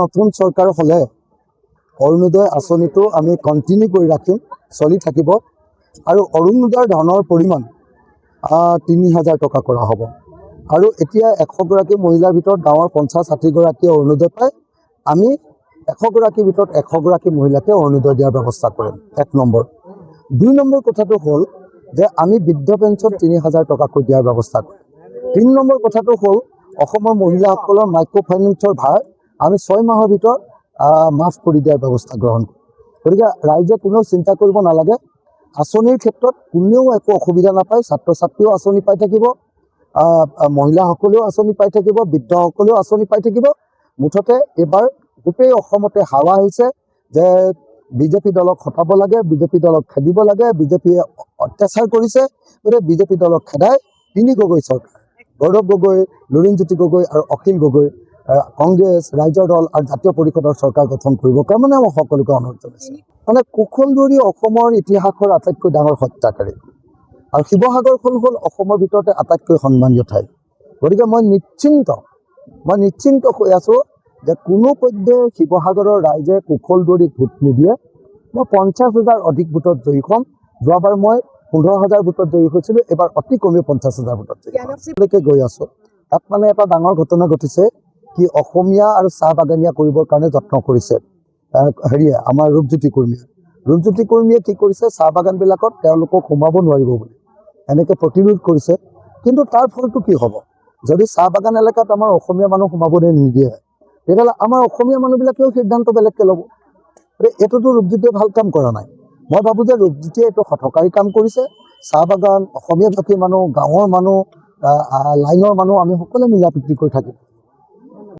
নতুন চৰকাৰ হলে অৰুণোদয় আঁচনিটো আমি কণ্টিনিউ কৰি ৰাখিম, চলি থাকিব আৰু অৰুণোদয়ৰ ধনৰ পৰিমাণ ৩,০০০ টকা কৰা হ'ব। আৰু এতিয়া ১০০ গৰাকী মহিলাৰ ভিতৰত গাঁৱৰ ৫০-৬০ গৰাকী অৰুণোদয় পায়। আমি ১০০ গৰাকীৰ ভিতৰত ১০০ গৰাকী মহিলাকে অৰুণোদয় দিয়াৰ ব্যৱস্থা কৰিম। ১ নম্বৰ। ২ নম্বৰ কথাটো হ'ল যে আমি বৃদ্ধ পেঞ্চন ৩,০০০ টকাকৈ দিয়াৰ ব্যৱস্থা কৰিম। ৩ নম্বৰ কথাটো হ'ল অসমৰ মহিলাসকলৰ মাইক্ৰ' ফাইনেন্সৰ ভাৰ আমি ৬ মাহৰ ভিতৰত মাফ কৰি দিয়াৰ ব্যৱস্থা গ্ৰহণ কৰিম। গতিকে ৰাইজে কোনেও চিন্তা কৰিব নালাগে, আঁচনিৰ ক্ষেত্ৰত কোনেও একো অসুবিধা নাপায়। ছাত্ৰ ছাত্ৰীও আঁচনি পাই থাকিব, মহিলাসকলেও আঁচনি পাই থাকিব, বৃদ্ধসকলেও আঁচনি পাই থাকিব। মুঠতে এইবাৰ গোটেই অসমতে হাৱা হৈছে যে বিজেপি দলক হটাব লাগে, বিজেপি দলক খেদিব লাগে, বিজেপিয়ে অত্যাচাৰ কৰিছে, গতিকে বিজেপি দলক খেদাই ৩ গগৈ চৰকাৰ, গৌৰৱ গগৈ, লুৰিণজ্যোতি গগৈ আৰু অখিল গগৈ, কংগ্ৰেছ, ৰাইজৰ দল আৰু জাতীয় পৰিষদৰ চৰকাৰ গঠন কৰিবৰ কাৰণে মই সকলোকে অনুৰোধ জনাইছোঁ। মানে কুশলদুৱাৰী অসমৰ ইতিহাসৰ আটাইতকৈ ডাঙৰ হত্যাকাৰী আৰু শিৱসাগৰখন হ'ল অসমৰ ভিতৰতে আটাইতকৈ সন্মানীয় ঠাই। গতিকে মই নিশ্চিন্ত হৈ আছোঁ যে কোনো পধ্যে শিৱসাগৰৰ ৰাইজে কুশলদুৱাৰীক ভোট নিদিয়ে। মই ৫০,০০০ অধিক ভোটত জয়ী হ'ম। যোৱাবাৰ মই ১৫,০০০ ভোটত জয়ী হৈছিলোঁ, এইবাৰ অতি কমেও ৫০,০০০ ভোটত জয়ী গৈ আছোঁ। তাত মানে এটা ডাঙৰ ঘটনা ঘটিছে, কি অসমীয়া আৰু চাহ বাগানীয়া কৰিবৰ কাৰণে যত্ন কৰিছে আমাৰ ৰূপজ্যোতি কৰ্মীয়ে কি কৰিছে, চাহ বাগানবিলাকত তেওঁলোকক সোমাব নোৱাৰিব বুলি এনেকৈ প্ৰতিৰোধ কৰিছে। কিন্তু তাৰ ফলটো কি হ'ব, যদি চাহ বাগান এলেকাত আমাৰ অসমীয়া মানুহ সোমাবলৈ নিদিয়ে তেতিয়াহ'লে আমাৰ অসমীয়া মানুহবিলাকেও সিদ্ধান্ত বেলেগকৈ ল'ব। এইটোতো ৰূপজ্যোতিয়ে ভাল কাম কৰা নাই। মই ভাবোঁ যে ৰূপজ্যোতিয়ে এইটো হঠকাৰী কাম কৰিছে। চাহ বাগান, অসমীয়া জাতিৰ মানুহ, গাঁৱৰ মানুহ, লাইনৰ মানুহ আমি সকলোৱে মিলা প্ৰীতি কৰি থাকিম।